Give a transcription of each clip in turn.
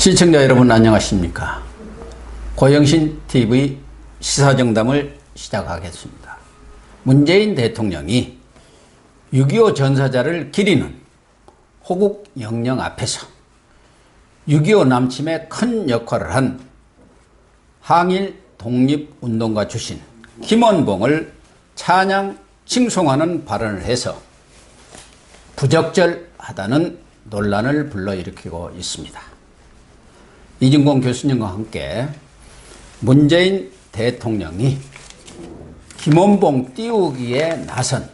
시청자 여러분 안녕하십니까. 고영신TV 시사정담을 시작하겠습니다. 문재인 대통령이 6.25 전사자를 기리는 호국 영령 앞에서 6.25 남침에 큰 역할을 한 항일 독립운동가 출신 김원봉을 찬양 칭송하는 발언을 해서 부적절하다는 논란을 불러일으키고 있습니다. 이진공 교수님과 함께 문재인 대통령이 김원봉 띄우기에 나선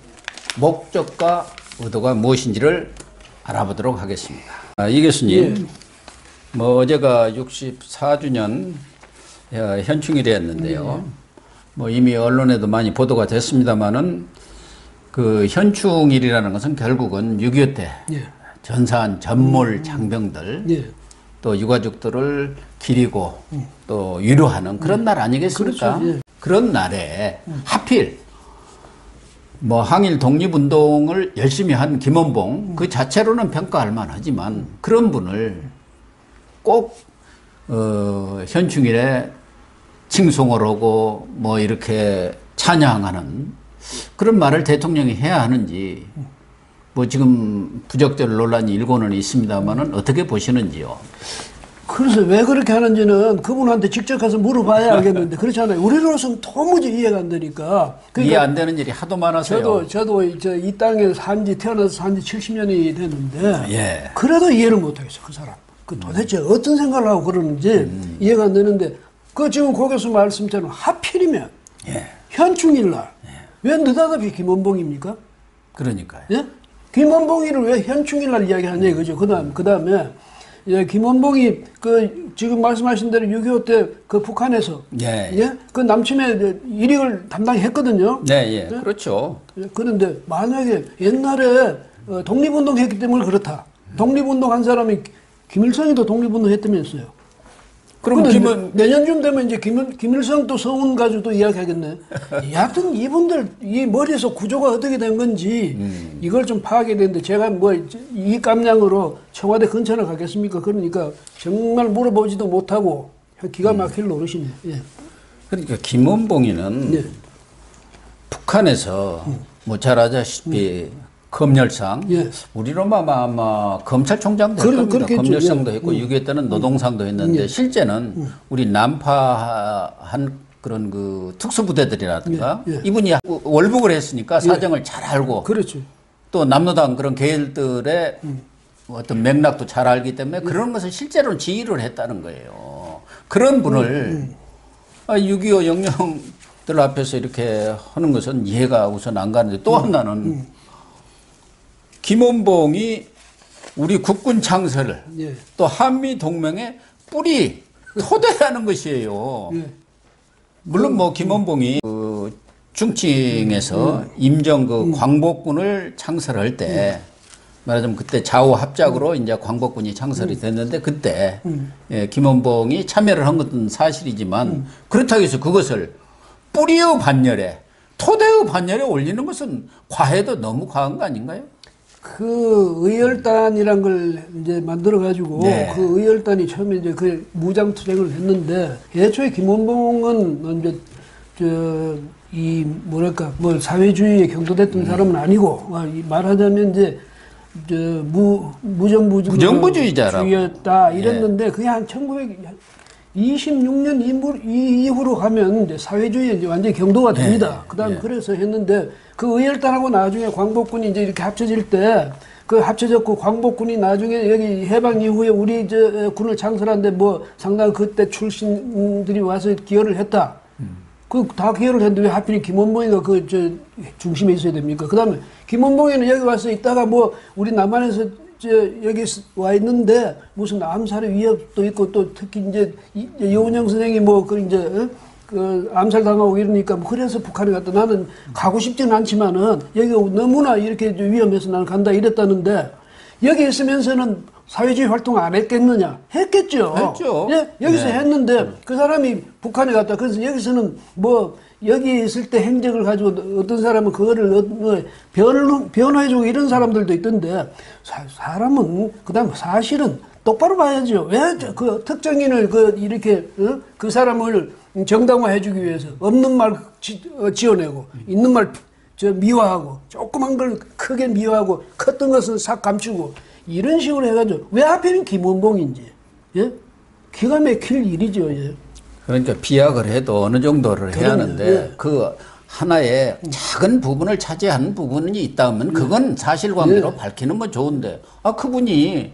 목적과 의도가 무엇인지를 알아보도록 하겠습니다. 이 교수님, 어제가 64주년 현충일이었는데요. 이미 언론에도 많이 보도가 됐습니다만은 그 현충일이라는 것은 결국은 6.25 때 전사한 전몰 장병들 또 유가족들을 기리고 또 위로하는 그런 날 아니겠습니까? 그렇죠. 그런 날에 하필 항일 독립운동을 열심히 한 김원봉 그 자체로는 평가할 만하지만 그런 분을 꼭 현충일에 칭송을 하고 이렇게 찬양하는 그런 말을 대통령이 해야 하는지 지금 부적절 논란이 일고는 있습니다만은 어떻게 보시는지요? 그래서 왜 그렇게 하는지는 그분한테 직접 가서 물어봐야 알겠는데 그렇잖아요. 우리로서는 도무지 이해가 안 되니까. 이해 안 되는 일이 하도 많아서요. 저도 이 땅에 태어나서 산 지 70년이 됐는데 그래도 이해를 못 하겠어 그 사람. 도대체 어떤 생각을 하고 그러는지 이해가 안 되는데 지금 고 교수 말씀처럼 하필이면 현충일날 왜 느닷없이 김원봉입니까? 그러니까요. 예? 김원봉이를 왜 현충일날 이야기하냐 이거죠. 그 다음에 김원봉이 지금 말씀하신 대로 6.25 때 북한에서 그 남침의 일익을 담당했거든요. 그렇죠. 그런데 만약에 옛날에 독립운동 했기 때문에 그렇다. 독립운동 한 사람이 김일성이도 독립운동 했다면서요. 그럼 내년쯤 되면 이제 김일성 또 서운 가지고 또 이야기하겠네. 여하튼 이분들 이 머리에서 구조가 어떻게 된 건지 이걸 좀 파악해야 되는데 제가 이 깜냥으로 청와대 근처를 가겠습니까? 그러니까 정말 물어보지도 못하고 기가 막힐 노릇이네. 그러니까 김원봉이는 북한에서 잘 아시다시피 검열상, 우리로만 아마 검찰총장도 했습니다. 검열상도 했고 6.25 때는 노동상도 했는데 실제는 우리 난파한 그런 특수부대들이라든가 이분이 월북을 했으니까 사정을 잘 알고 또 남로당 그런 계열들의 어떤 맥락도 잘 알기 때문에 그런 것을 실제로는 지휘를 했다는 거예요. 그런 분을 6.25 영령들 앞에서 이렇게 하는 것은 이해가 우선 안 가는데 또 하나는 김원봉이 우리 국군 창설을 또 한미 동맹의 뿌리 토대라는 것이에요. 물론 김원봉이 중칭에서 임정 광복군을 창설할 때 말하자면 그때 좌우 합작으로 이제 광복군이 창설이 됐는데 그때 김원봉이 참여를 한 것은 사실이지만 그렇다고 해서 그것을 뿌리의 반열에 토대의 반열에 올리는 것은 과해도 너무 과한 거 아닌가요? 의열단이란 걸 이제 만들어가지고 그 의열단이 처음에 이제 무장투쟁을 했는데 애초에 김원봉은 이제 사회주의에 경도됐던 사람은 아니고 무정부주의였다 이랬는데 그게 한 1926년 이후로 가면 이제 사회주의에 이제 완전히 경도가 됩니다. 그다음 그래서 했는데 그 의열단하고 나중에 광복군이 이제 이렇게 합쳐질 때 합쳐졌고 광복군이 나중에 여기 해방 이후에 우리 군을 창설하는데 상당히 그때 출신들이 와서 기여를 했다. 다 기여를 했는데 왜 하필 김원봉이가 중심에 있어야 됩니까? 그다음에 김원봉이는 여기 와서 있다가 우리 남한에서 여기 와 있는데 무슨 암살의 위협도 있고 또 특히 이제 여운형 선생이 암살 당하고 이러니까 그래서 북한에 갔다. 나는 가고 싶지는 않지만은 여기 너무나 이렇게 위험해서 나는 간다 이랬다는데 여기 있으면서는 사회주의 활동 안 했겠느냐? 했겠죠. 했죠. 여기서 했는데 그 사람이 북한에 갔다. 그래서 여기서는 여기 있을 때 행적을 가지고 어떤 사람은 그거를 변호해주고 이런 사람들도 있던데 사람은 그다음 사실은 똑바로 봐야죠. 왜 그 특정인을 이렇게 그 사람을 정당화해주기 위해서 없는 말 지어내고 있는 말 미화하고 조그만 걸 크게 미화하고 컸던 것은 싹 감추고 이런 식으로 해가지고 왜 하필은 김원봉인지 예? 기가 막힐 일이죠. 예. 그러니까 비약을 해도 어느 정도를 해야 하는데 예. 그 하나의 작은 부분을 차지하는 부분이 있다면 그건 사실관계로 밝히는 건 좋은데 그분이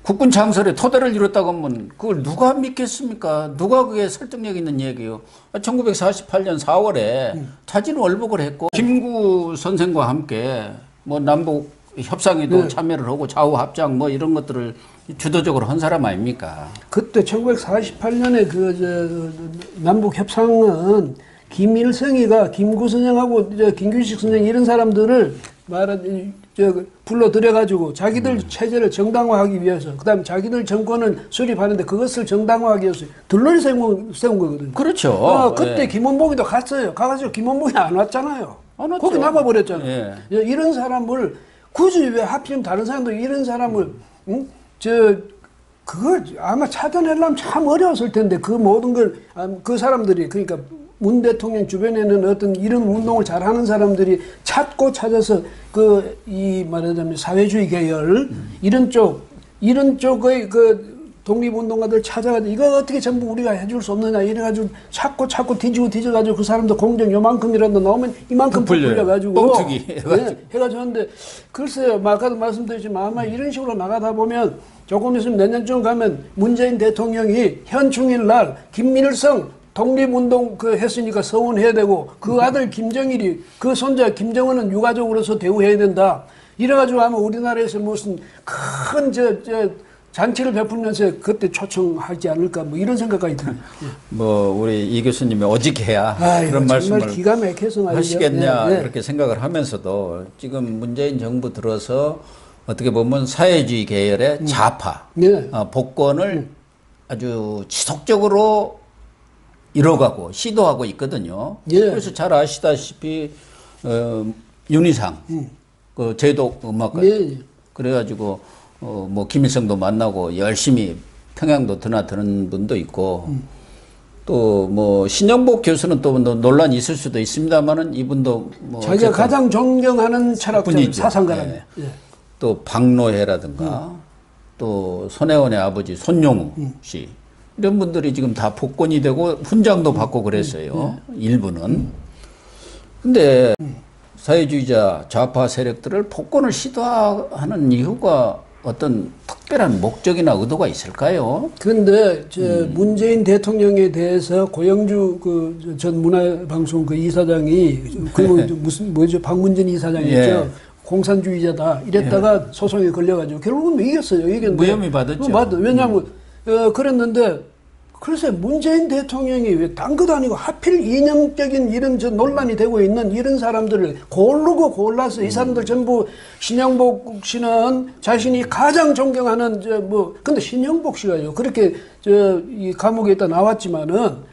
국군 창설에 토대를 이뤘다고 하면 그걸 누가 믿겠습니까? 누가 그게 설득력 있는 얘기요? 1948년 4월에 자진 월북을 했고 김구 선생과 함께 뭐 남북 협상에도 참여를 하고 좌우 합작 뭐 이런 것들을 주도적으로 한 사람 아닙니까? 그때 1948년에 남북 협상은 김일성이가 김구 선생하고 김규식 선생 이런 사람들을 불러들여가지고 자기들 체제를 정당화하기 위해서 그다음에 자기들 정권을 수립하는데 그것을 정당화하기 위해서 둘러리 세운 거거든요. 그렇죠. 그때 예. 김원봉이도 갔어요. 가가지고 김원봉이 안 왔잖아요. 안 왔죠. 거기 남아버렸잖아요. 예. 이런 사람을 굳이 왜 하필이면 다른 사람들 이런 사람을 그걸 아마 찾아내려면 참 어려웠을 텐데 그 모든 걸 그 사람들이 그러니까 문 대통령 주변에는 어떤 이런 운동을 잘하는 사람들이 찾고 찾아서 이 말하자면 사회주의 계열 이런 쪽의 독립운동가들 찾아가지고 이거 어떻게 전부 우리가 해줄 수 없느냐 이래가지고 찾고 뒤져가지고 그 사람도 공정 요만큼이라도 나오면 이만큼 부풀려가지고 뻥튀기 해가지고 하는데 글쎄요 아까도 말씀드렸지만 아마 이런 식으로 나가다 보면 조금 있으면 내년쯤 가면 문재인 대통령이 현충일 날 김일성 독립운동 했으니까 서운해야 되고 그 아들 김정일이 그 손자 김정은은 유가족으로서 대우해야 된다. 이래가지고 아마 우리나라에서 무슨 큰 잔치를 베풀면서 그때 초청하지 않을까 뭐 이런 생각까지 듭니다. 뭐 우리 이 교수님이 오직해야 그런 말씀을 기가 막혀서 하시겠냐 이렇게 생각을 하면서도 지금 문재인 정부 들어서 어떻게 보면 사회주의 계열의 좌파 복권을 아주 지속적으로 이뤄가고 시도하고 있거든요. 그래서 잘 아시다시피 윤희상 그 제도 음악가 그래가지고 뭐 김일성도 만나고 열심히 평양도 드나드는 분도 있고 또 뭐 신영복 교수는 또 논란이 있을 수도 있습니다만은 이분도 뭐 자기가 가장 존경하는 철학자 사상가라네. 또 박노해라든가 또 손혜원의 아버지 손용우 씨 이런 분들이 지금 다 복권이 되고 훈장도 받고 그랬어요. 일부는. 근데 사회주의자 좌파 세력들을 복권을 시도하는 이유가 어떤 특별한 목적이나 의도가 있을까요? 그런데 문재인 대통령에 대해서 고영주 전 문화방송 이사장이 무슨 박문진 이사장이었죠. 공산주의자다 이랬다가 소송에 걸려가지고 결국은 이겼어요. 이겼는데 무혐의 받았죠. 왜냐하면 그랬는데 글쎄 문재인 대통령이 왜 딴 것도 아니고 하필 이념적인 이런 논란이 되고 있는 이런 사람들을 고르고 골라서 이 사람들 전부 신영복 씨는 자신이 가장 존경하는 근데 신영복 씨가요 그렇게 이 감옥에 있다 나왔지만은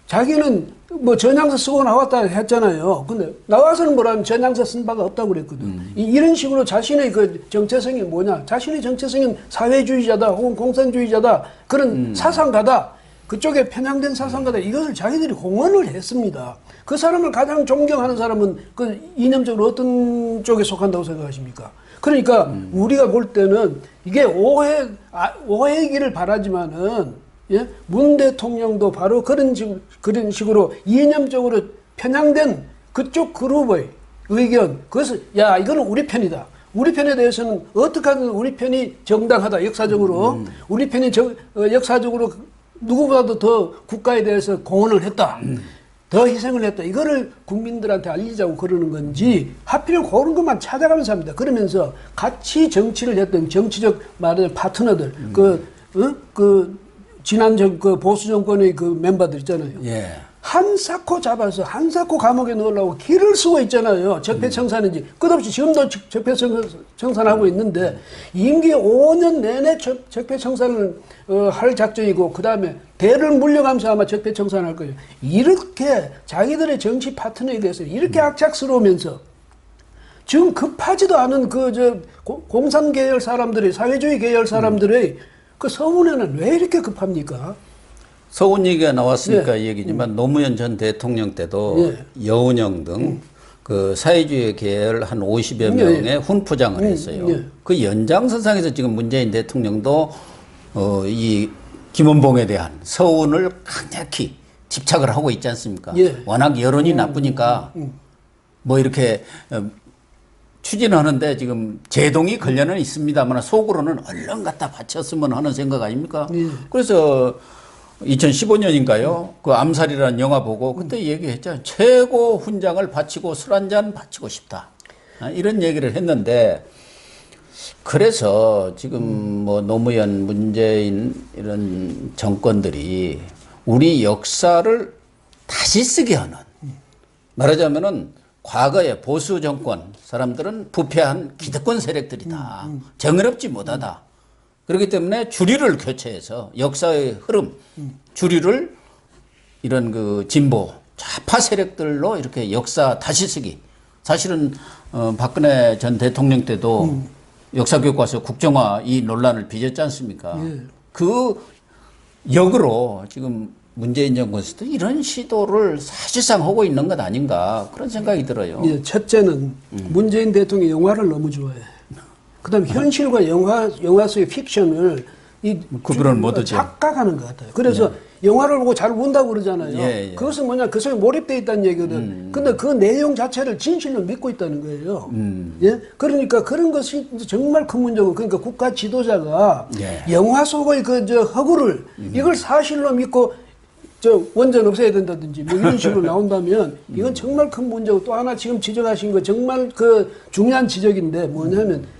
자기는 뭐 전향서 쓰고 나왔다 했잖아요. 근데 나와서는 뭐라면 전향서 쓴 바가 없다고 그랬거든. 이런 식으로 자신의 정체성이 뭐냐? 자신의 정체성은 사회주의자다 혹은 공산주의자다 그런 사상가다. 그쪽에 편향된 사상가다. 이것을 자기들이 공언을 했습니다. 그 사람을 가장 존경하는 사람은 이념적으로 어떤 쪽에 속한다고 생각하십니까? 그러니까 우리가 볼 때는 이게 오해이기를 바라지만은 문 대통령도 바로 그런 식으로 이념적으로 편향된 그쪽 그룹의 의견, 그것을, 이거는 우리 편이다. 우리 편에 대해서는 어떻게 하든 우리 편이 정당하다, 역사적으로. 우리 편이 역사적으로 누구보다도 더 국가에 대해서 공헌을 했다. 더 희생을 했다. 이거를 국민들한테 알리자고 그러는 건지, 하필 그런 것만 찾아가면서 합니다. 그러면서 같이 정치를 했던 정치적 파트너들, 지난 보수 정권의 멤버들 있잖아요. 한사코 잡아서 한사코 감옥에 넣으려고 길을 쓰고 있잖아요. 적폐청산인지 끝없이 지금도 적폐청산하고 있는데 임기 5년 내내 적폐청산을 할 작정이고 그 다음에 대를 물려가면서 아마 적폐청산할 거예요. 이렇게 자기들의 정치 파트너에 대해서 이렇게 악착스러우면서 지금 급하지도 않은 공산 계열 사람들이, 사회주의 계열 사람들의 그 서운에는 왜 이렇게 급합니까? 서운 얘기가 나왔으니까 이 얘기지만 노무현 전 대통령 때도 여운형 등 그 사회주의 계열 한 50여 명의 훈포장을 했어요. 그 연장선상에서 지금 문재인 대통령도 이 김원봉에 대한 서운을 강력히 집착을 하고 있지 않습니까? 워낙 여론이 나쁘니까 뭐 이렇게 추진하는데 지금 제동이 걸려는 있습니다만 속으로는 얼른 갖다 바쳤으면 하는 생각 아닙니까? 그래서 2015년인가요? 그 암살이라는 영화 보고 그때 얘기했잖아요. 최고 훈장을 바치고 술 한잔 바치고 싶다. 이런 얘기를 했는데 그래서 지금 뭐 노무현, 문재인 이런 정권들이 우리 역사를 다시 쓰게 하는, 말하자면은 과거의 보수 정권 사람들은 부패한 기득권 세력들이다. 정의롭지 못하다. 그렇기 때문에 주류를 교체해서 역사의 흐름, 주류를 이런 그 진보, 좌파 세력들로 이렇게 역사 다시 쓰기. 사실은 박근혜 전 대통령 때도 역사교과서 국정화 이 논란을 빚었지 않습니까? 그 역으로 지금 문재인 정권에서도 이런 시도를 사실상 하고 있는 것 아닌가 그런 생각이 들어요. 첫째는 문재인 대통령이 영화를 너무 좋아해. 그다음에 현실과 영화 속의 픽션을 구분을 못하죠. 착각하는 것 같아요. 그래서 영화를 보고 잘 운다고 그러잖아요. 그것은 뭐냐, 그 속에 몰입돼 있다는 얘기거든. 근데 그 내용 자체를 진실로 믿고 있다는 거예요. 예? 그러니까 그런 것이 정말 큰 문제고, 그러니까 국가 지도자가 영화 속의 허구를 이걸 사실로 믿고 원전 없애야 된다든지 뭐 이런 식으로 나온다면 이건 정말 큰 문제고, 또 하나 지금 지적하신 거 정말 그 중요한 지적인데 뭐냐면,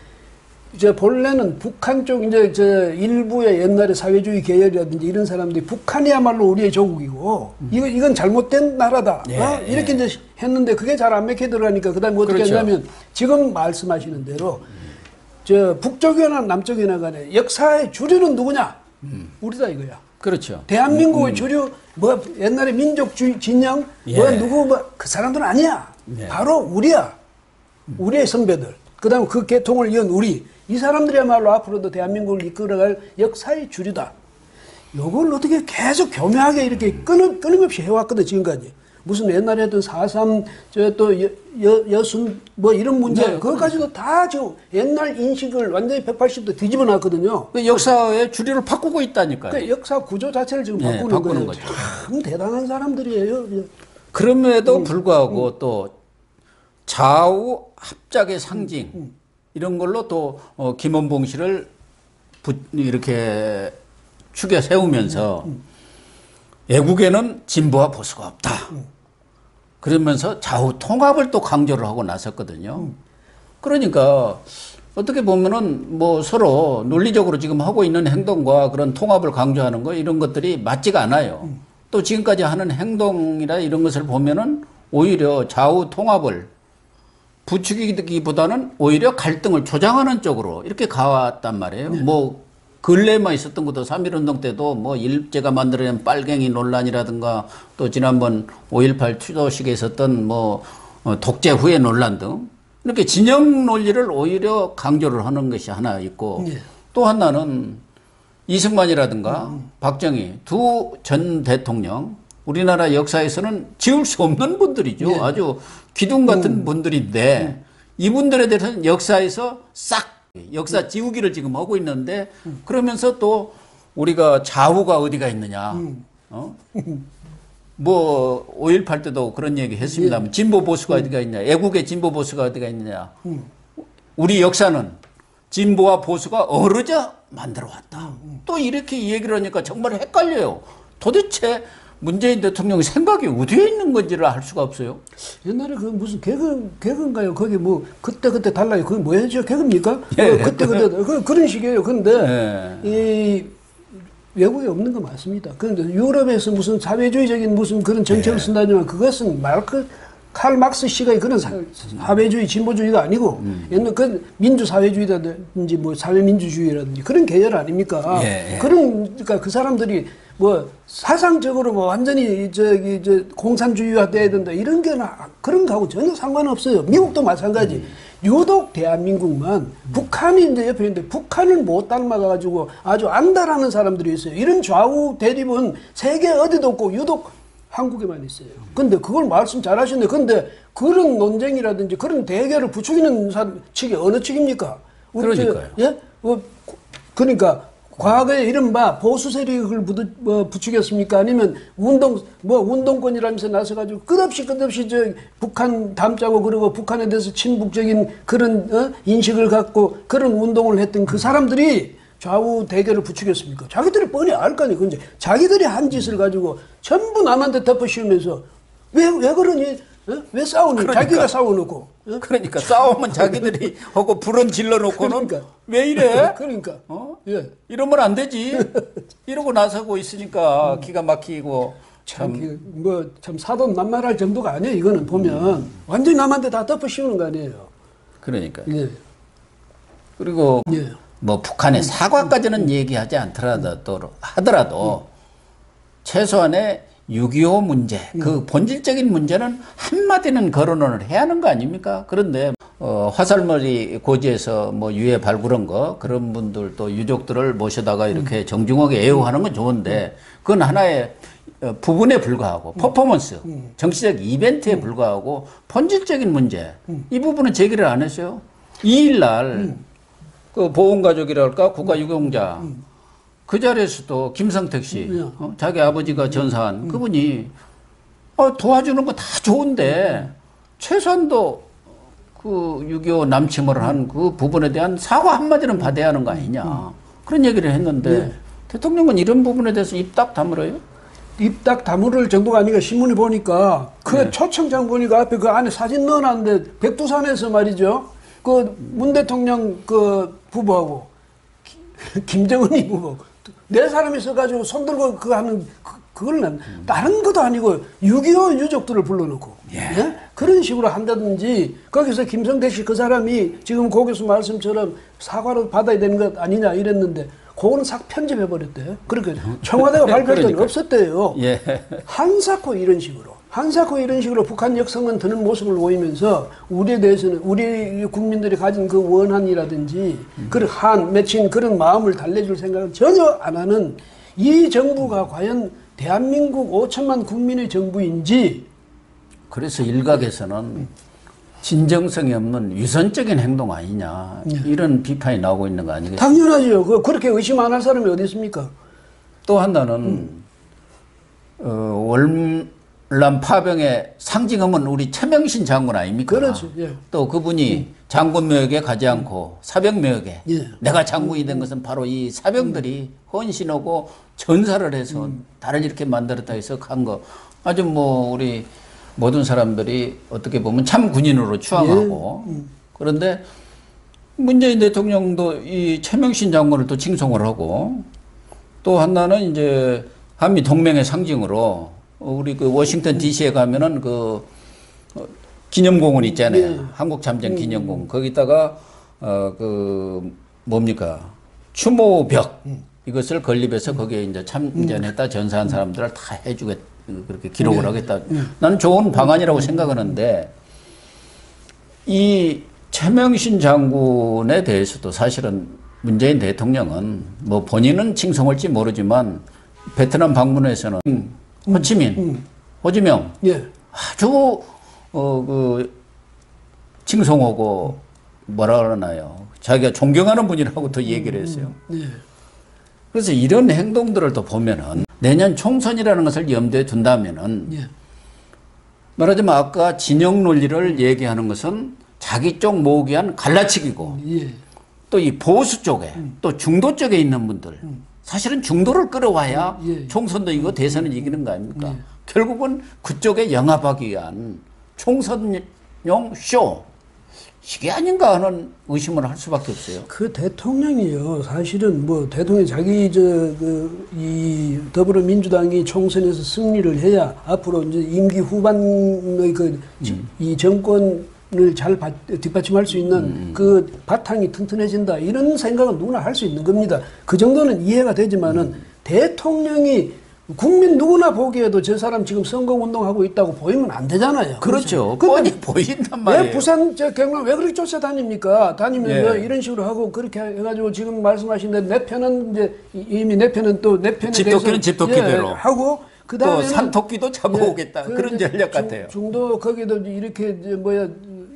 본래는 북한 쪽 일부의 옛날에 사회주의 계열이라든지 이런 사람들이 북한이야말로 우리의 조국이고 이건 잘못된 나라다. 이렇게 이제 했는데 그게 잘 안 맥혀 들어가니까 그다음에 어떻게 했냐면 지금 말씀하시는 대로 북쪽이나 남쪽이나 간에 역사의 주류는 누구냐? 우리다 이거야. 그렇죠. 대한민국의 주류 뭐 옛날에 민족 진영 뭐 누구 뭐 그 사람들은 아니야. 바로 우리야. 우리의 선배들. 그다음에 그 계통을 이은 우리. 이 사람들이야말로 앞으로도 대한민국을 이끌어갈 역사의 주류다. 요걸 어떻게 계속 교묘하게 이렇게 끊임없이 해왔거든, 지금까지. 무슨 옛날에 했던 4.3, 여순, 뭐 이런 문제, 그것까지도 다 지금 옛날 인식을 완전히 180도 뒤집어 놨거든요. 그 역사의 주류를 바꾸고 있다니까요. 그 역사 구조 자체를 지금 바꾸는 거죠. 참 대단한 사람들이에요. 그럼에도 불구하고 또 좌우 합작의 상징, 이런 걸로 또 김원봉 씨를 이렇게 축에 세우면서 애국에는 진보와 보수가 없다. 그러면서 좌우 통합을 또 강조를 하고 나섰거든요. 그러니까 어떻게 보면은 뭐 서로 논리적으로 지금 하고 있는 행동과 그런 통합을 강조하는 거 이런 것들이 맞지가 않아요. 또 지금까지 하는 행동이나 이런 것을 보면은 오히려 좌우 통합을 부추기기보다는 오히려 갈등을 조장하는 쪽으로 이렇게 가왔단 말이에요. 뭐 근래만 있었던 것도 3.1운동 때도 뭐 일제가 만들어낸 빨갱이 논란이라든가 또 지난번 5.18 추도식에 있었던 뭐 독재 후의 논란 등 이렇게 진영 논리를 오히려 강조를 하는 것이 하나 있고 또 하나는 이승만이라든가 박정희 두 전 대통령 우리나라 역사에서는 지울 수 없는 분들이죠. 아주 기둥 같은 분들인데 이분들에 대해서는 역사에서 싹 역사 지우기를 지금 하고 있는데 그러면서 또 우리가 좌우가 어디가 있느냐. 뭐 5.18 때도 그런 얘기 했습니다만 진보 보수가 어디가 있냐. 애국의 진보 보수가 어디가 있느냐. 우리 역사는 진보와 보수가 어우러져 만들어 왔다. 또 이렇게 얘기를 하니까 정말 헷갈려요. 도대체 문재인 대통령의 생각이 어디에 있는 건지를 알 수가 없어요. 옛날에 그 무슨 개그인가요? 거기 뭐 그때 달라요. 그게 뭐였죠? 개그입니까? 그때 그런 식이에요. 근데 이 외국에 없는 거 맞습니다. 그런데 유럽에서 무슨 사회주의적인 무슨 그런 정책을 쓴다지만 그것은 칼 막스 씨가 그런 사회주의 진보주의가 아니고 옛날 그 민주사회주의라든지 뭐 사회민주주의라든지 그런 계열 아닙니까? 예, 예. 그러니까 그 사람들이 뭐 사상적으로 뭐 완전히 공산주의화 돼야 된다 이런 게 그런 거하고 전혀 상관없어요. 미국도 마찬가지. 유독 대한민국만 북한이 이제 옆에 있는데 북한을 못 닮아가지고 아주 안다라는 사람들이 있어요. 이런 좌우 대립은 세계 어디도 없고 유독 한국에만 있어요. 근데 그걸 말씀 잘하셨네. 근데 그런 논쟁이라든지 그런 대결을 부추기는 사람 측이 어느 측입니까? 그러니까요. 예? 그러니까 과거에 이른바 보수 세력을 부추겼습니까? 아니면 운동권이라면서 나서가지고 끝없이 북한 담자고 그러고 북한에 대해서 친북적인 그런 인식을 갖고 그런 운동을 했던 그 사람들이 좌우 대결을 부추겼습니까? 자기들이 뻔히 알 거 아니에요. 근데 자기들이 한 짓을 가지고 전부 남한테 덮어씌우면서 왜 그러니? 왜 싸우니? 그러니까. 자기가 싸워놓고. 그러니까 싸우면 자기들이 하고 불은 질러놓고는 그러니까. 왜 이래? 그러니까. 예. 이러면 안 되지. 이러고 나서고 있으니까 기가 막히고 참 사돈난말할 정도가 아니에요. 이거는 보면 완전히 남한테 다 덮어씌우는 거 아니에요. 그러니까. 예. 그리고 예. 뭐 북한의 사과까지는 얘기하지 하더라도 최소한의 6.25 문제, 그 본질적인 문제는 한마디는 거론을 해야 하는 거 아닙니까? 그런데 화살머리 고지에서 뭐 유해 발굴한 거 그런 분들 또 유족들을 모셔다가 이렇게 정중하게 애호하는 건 좋은데 그건 하나의 부분에 불과하고 퍼포먼스, 정치적 이벤트에 불과하고 본질적인 문제 이 부분은 제기를 안 했어요. 2일날 그 보훈가족이랄까 국가유공자 그 자리에서도 김성택 씨 자기 아버지가 전사한 그분이 도와주는 거 다 좋은데 최소한도 그 6.25 남침을 한 그 부분에 대한 사과 한마디는 받아야 하는 거 아니냐 그런 얘기를 했는데 대통령은 이런 부분에 대해서 입 딱 다물어요? 입 딱 다물을 정도가 아니라 신문에 보니까 그 초청장 보니까 앞에 그 안에 사진 넣어놨는데 백두산에서 말이죠. 그 문 대통령 그 부부하고 김정은이 부부 네 사람이 있어가지고 손들고 그거 하는 그걸 난 다른 것도 아니고 6.25 유족들을 불러놓고 예? 그런 식으로 한다든지 거기서 김성태 씨 그 사람이 지금 고 교수 말씀처럼 사과를 받아야 되는 것 아니냐 이랬는데 그거는 싹 편집해버렸대. 그러니까 청와대가 발표할 때는 없었대요. 예. 한사코 이런 식으로 북한 역성은 드는 모습을 보이면서 우리에 대해서는 우리 국민들이 가진 그 원한이라든지 그런 맺힌 그런 마음을 달래줄 생각을 전혀 안 하는 이 정부가 과연 대한민국 5천만 국민의 정부인지. 그래서 일각에서는 진정성이 없는 위선적인 행동 아니냐 이런 비판이 나오고 있는 거 아니겠습니까? 당연하죠. 그렇게 의심 안 할 사람이 어디 있습니까? 또 하나는 월남 파병의 상징음은 우리 최명신 장군 아닙니까? 그렇죠. 예. 또 그분이 장군 묘역에 가지 않고 사병 묘역에 예. 내가 장군이 된 것은 바로 이 사병들이 헌신하고 전사를 해서 나를 이렇게 만들었다 해서 간 거. 아주 뭐 우리 모든 사람들이 어떻게 보면 참 군인으로 추앙하고 그런데 문재인 대통령도 이 최명신 장군을 또 칭송을 하고 또 하나는 이제 한미 동맹의 상징으로 우리 그 워싱턴 DC에 가면은 그 기념공원 있잖아요. 한국 참전 기념공원. 거기다가 그 뭡니까? 추모벽 이것을 건립해서 거기에 이제 참전했다 전사한 사람들을 다 해주겠다. 그렇게 기록을 하겠다. 나는 좋은 방안이라고 생각하는데 이 최명신 장군에 대해서도 사실은 문재인 대통령은 뭐 본인은 칭송할지 모르지만 베트남 방문에서는 호치민, 호지명 아주 그 칭송하고 뭐라 그러나요? 자기가 존경하는 분이라고 또 얘기를 했어요. 그래서 이런 행동들을 또 보면은 내년 총선이라는 것을 염두에 둔다면은 말하자면 아까 진영 논리를 얘기하는 것은 자기 쪽 모으기 위한 갈라치기고 또 이 보수 쪽에 또 중도 쪽에 있는 분들 사실은 중도를 끌어와야 총선도 이거 대선을 이기는 거 아닙니까? 결국은 그쪽에 영합하기 위한 총선용 쇼 이게 아닌가 하는 의심을 할 수밖에 없어요. 그 대통령이요. 사실은 뭐 대통령 자기 이 더불어민주당이 총선에서 승리를 해야 앞으로 이제 임기 후반의 이 정권을 잘 뒷받침할 수 있는 그 바탕이 튼튼해진다. 이런 생각은 누구나 할 수 있는 겁니다. 그 정도는 이해가 되지만은 대통령이 국민 누구나 보기에도 저 사람 지금 선거운동하고 있다고 보이면 안 되잖아요. 그렇죠. 뻔히 보인단 말이에요. 왜 부산, 경남 왜 그렇게 쫓아다닙니까? 다니면서 이런 식으로 하고 그렇게 해가지고 지금 말씀하신 대로 내 편은 이제 이미 내 편은 또 내 편에 집토끼는 집토끼대로 하고 그 다음에 또 산토끼도 잡아오겠다. 그런 전략 같아요. 중도 거기도 이렇게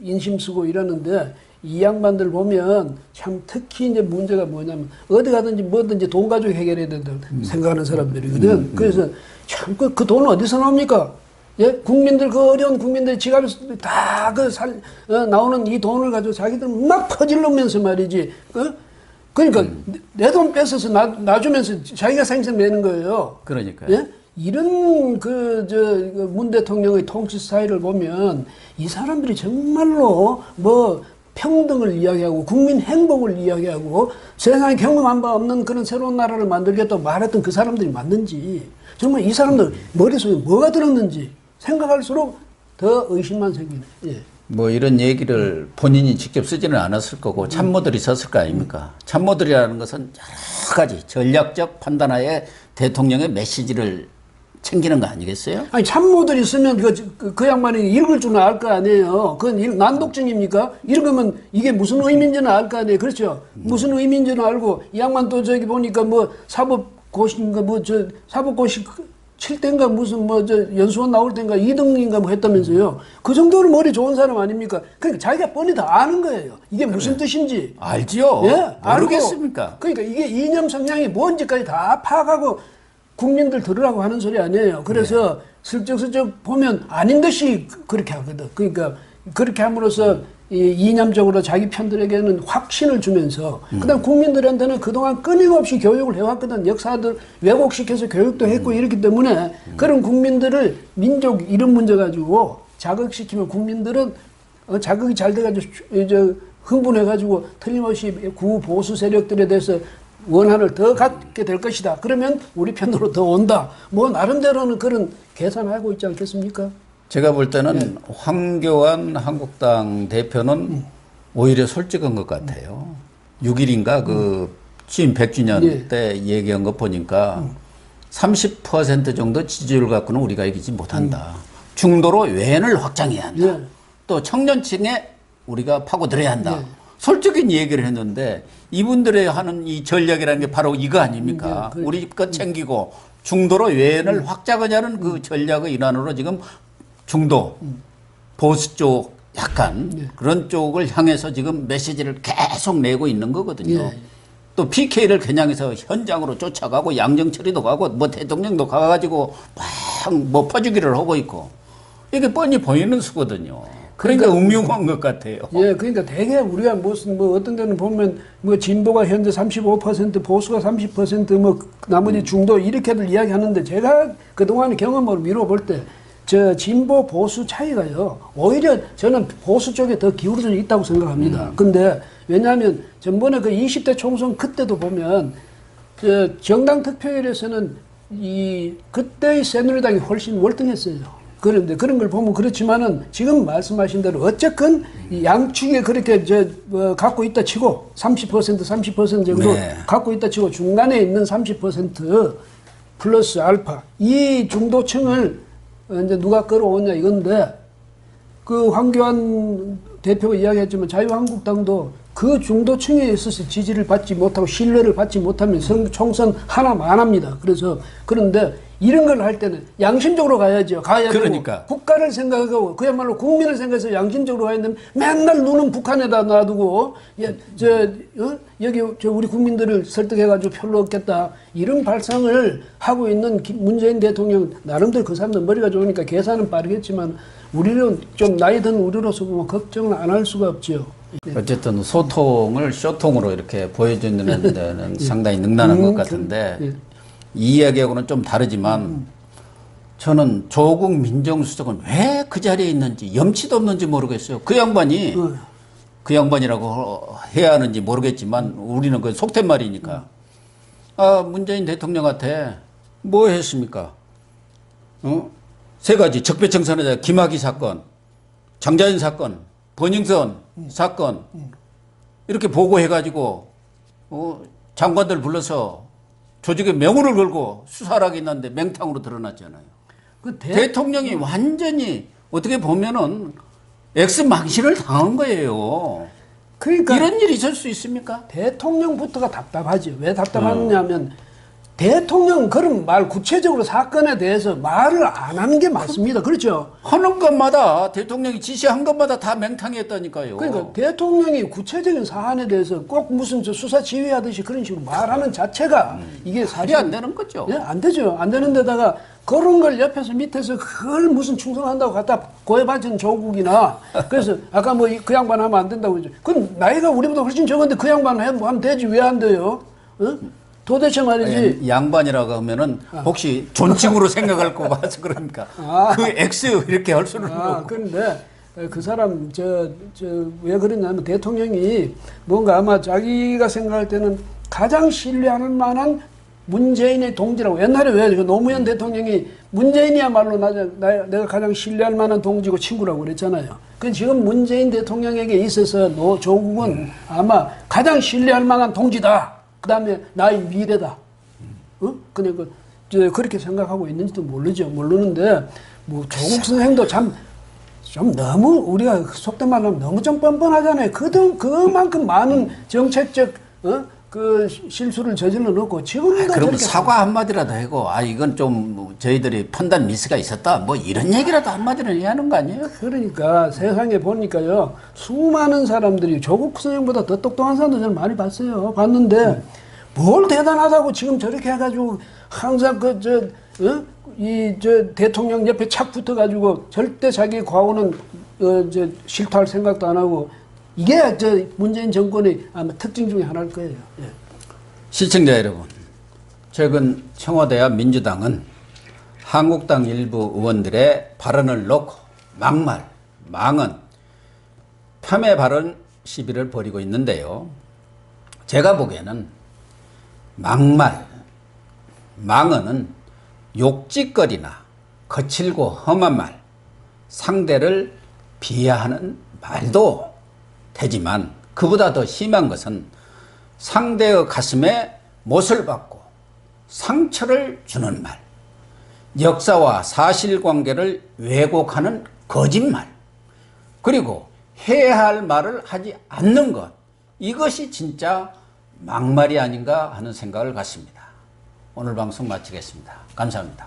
인심 쓰고 이러는데 이 양반들 보면 참 특히 이제 문제가 뭐냐면 어디 가든지 뭐든지 돈 가지고 해결해야 된다고 생각하는 사람들이거든. 그래서 참 그 돈은 어디서 나옵니까? 예? 국민들, 그 어려운 국민들 지갑에서 다 나오는 이 돈을 가지고 자기들 막 퍼질르면서 말이지. 그러니까 내 돈 뺏어서 놔주면서 자기가 생색내는 거예요. 그러니까요. 예? 이런 문 대통령의 통치 스타일을 보면 이 사람들이 정말로 평등을 이야기하고 국민 행복을 이야기하고 세상에 경험한 바 없는 그런 새로운 나라를 만들겠다고 말했던 그 사람들이 맞는지 정말 이 사람들 머릿속에 뭐가 들었는지 생각할수록 더 의심만 생기네. 예. 뭐 이런 얘기를 본인이 직접 쓰지는 않았을 거고 참모들이 썼을 거 아닙니까? 참모들이라는 것은 여러 가지 전략적 판단하에 대통령의 메시지를 챙기는 거 아니겠어요? 아니 참모들이 쓰면 그 양반이 읽을 줄은 알 거 아니에요. 그건 난독증입니까? 읽으면 이게 무슨 의미인지는 알 거 아니에요. 그렇죠? 무슨 의미인지는 알고 이 양반 또 저기 보니까 사법고시인가 사법고시 칠 때인가 무슨 연수원 나올 때인가 2등인가 했다면서요. 그 정도로 머리 좋은 사람 아닙니까? 그러니까 자기가 뻔히 다 아는 거예요. 이게 무슨 뜻인지. 알지요. 예? 모르겠습니까? 그러니까 이게 이념 성향이 뭔지까지 다 파악하고 국민들 들으라고 하는 소리 아니에요. 그래서 슬쩍슬쩍 보면 아닌 듯이 그렇게 하거든. 그러니까 그렇게 함으로써 이념적으로 자기 편들에게는 확신을 주면서 그다음 국민들한테는 그동안 끊임없이 교육을 해왔거든. 역사들 왜곡시켜서 교육도 했고 이렇기 때문에 그런 국민들을 민족 이름 문제 가지고 자극시키면 국민들은 자극이 잘 돼가지고 흥분해가지고 틀림없이 구보수 세력들에 대해서 원한을 더 갖게 될 것이다. 그러면 우리 편으로 더 온다. 나름대로는 그런 계산하고 있지 않겠습니까? 제가 볼 때는 황교안 한국당 대표는 오히려 솔직한 것 같아요. 6일인가 취임 100주년 때 얘기한 거 보니까 30% 정도 지지율 갖고는 우리가 이기지 못한다. 중도로 외연을 확장해야 한다. 또 청년층에 우리가 파고들어야 한다. 솔직히 얘기를 했는데 이분들의 하는 이 전략이라는 게 바로 이거 아닙니까? 우리 것 챙기고 중도로 외연을 확장하자는 그 전략의 일환으로 지금 중도, 보수 쪽 약간 그런 쪽을 향해서 지금 메시지를 계속 내고 있는 거거든요. 또 PK를 겨냥해서 현장으로 쫓아가고 양정철이도 가고 대통령도 가가지고 막 퍼주기를 하고 있고 이게 뻔히 보이는 수거든요. 그러니까 음흉한 것 같아요. 예, 그러니까 대개 우리가 어떤 데는 보면 진보가 현재 35%, 보수가 30%, 나머지 중도 이렇게들 이야기하는데 제가 그동안 경험으로 미뤄볼 때 진보 보수 차이가요. 오히려 저는 보수 쪽에 더 기울어져 있다고 생각합니다. 근데 왜냐하면 전번에 20대 총선 그때도 보면 정당 득표율에서는 그때의 새누리당이 훨씬 월등했어요. 그런데 그런 걸 보면 그렇지만은 지금 말씀하신 대로 어쨌건 양측에 그렇게 갖고 있다 치고 30% 정도 갖고 있다 치고 중간에 있는 30% 플러스 알파 이 중도층을 이제 누가 끌어오냐 이건데 황교안 대표가 이야기했지만 자유한국당도 그 중도층에 있어서 지지를 받지 못하고 신뢰를 받지 못하면 총선 하나만 합니다. 그런데 이런 걸 할 때는 양심적으로 가야죠. 그러니까. 국가를 생각하고 그야말로 국민을 생각해서 양심적으로 가야 되는데 맨날 눈은 북한에다 놔두고 여기 우리 국민들을 설득해가지고 표를 얻겠다 이런 발상을 하고 있는 문재인 대통령 나름대로 그 사람들 머리가 좋으니까 계산은 빠르겠지만 우리는 좀 나이 든 우리로서 보면 걱정을 안 할 수가 없죠. 어쨌든 소통을 쇼통으로 이렇게 보여주는 데는 상당히 능란한 것 같은데 이 이야기하고는 좀 다르지만 저는 조국 민정수석은 왜 그 자리에 있는지 염치도 없는지 모르겠어요. 그 양반이 그 양반이라고 해야 하는지 모르겠지만 우리는 그 속된 말이니까. 아, 문재인 대통령한테 뭐 했습니까? 세 가지 적폐청산에다 김학의 사건, 장자연 사건, 번영선 사건 이렇게 보고해가지고 장관들 불러서 조직의 명운을 걸고 수사를 하겠는데 맹탕으로 드러났잖아요. 그 대통령이 완전히 어떻게 보면은 엑스망신을 당한 거예요. 그러니까 이런 일이 있을 수 있습니까? 대통령부터가 답답하지. 왜 답답하냐면 대통령 그런 말 구체적으로 사건에 대해서 말을 안 하는 게 맞습니다. 그렇죠? 하는 것마다 대통령이 지시한 것마다 다 맹탕이었다니까요. 그러니까 대통령이 구체적인 사안에 대해서 꼭 무슨 저 수사 지휘하듯이 그런 식으로 말하는 자체가 이게 사실 안 되는 거죠. 예? 안 되죠. 안 되는 데다가 그런 걸 옆에서 밑에서 그걸 무슨 충성한다고 갖다 고해바친 조국이나 그래서 아까 뭐 그 양반 하면 안 된다고 그러죠. 그건 나이가 우리보다 훨씬 적은데 그 양반 하면 되지 왜 안 돼요? 도대체 말이지. 양반이라고 하면은 혹시 존칭으로 생각할 거 봐서 그러니까 그 X 이렇게 할 수는 없고. 그런데 그 사람 왜 그러냐면 대통령이 뭔가 아마 자기가 생각할 때는 가장 신뢰할 만한 문재인의 동지라고 옛날에 왜 노무현 대통령이 문재인이야말로 내가 가장 신뢰할 만한 동지고 친구라고 그랬잖아요. 그 지금 문재인 대통령에게 있어서 조국은 아마 가장 신뢰할 만한 동지다. 그 다음에 나의 미래다. 그냥 그렇게 생각하고 있는지도 모르는데, 뭐, 조국 선생도 좀 너무, 우리가 속된 말로 하면 너무 좀 뻔뻔하잖아요. 그만큼 많은 정책적, 그 실수를 저질러 놓고, 지금도. 그럼 사과 한마디라도 하고, 이건 좀 저희들이 판단 미스가 있었다. 뭐 이런 얘기라도 한마디는 해야 하는 거 아니에요? 그러니까 세상에 보니까요, 수많은 사람들이 조국 선생보다 더 똑똑한 사람들 저는 많이 봤는데, 뭘 대단하다고 지금 저렇게 해가지고 항상 대통령 옆에 착 붙어가지고 절대 자기 과오는 실토할 생각도 안 하고 이게 문재인 정권의 아마 특징 중에 하나일 거예요. 예. 시청자 여러분, 최근 청와대와 민주당은 한국당 일부 의원들의 발언을 놓고 막말, 망언, 폄훼 발언 시비를 벌이고 있는데요. 제가 보기에는 막말, 망언은 욕짓거리나 거칠고 험한 말, 상대를 비하하는 말도 되지만 그보다 더 심한 것은 상대의 가슴에 못을 박고 상처를 주는 말, 역사와 사실관계를 왜곡하는 거짓말, 그리고 해야 할 말을 하지 않는 것, 이것이 진짜 막말이 아닌가 하는 생각을 갖습니다. 오늘 방송 마치겠습니다. 감사합니다.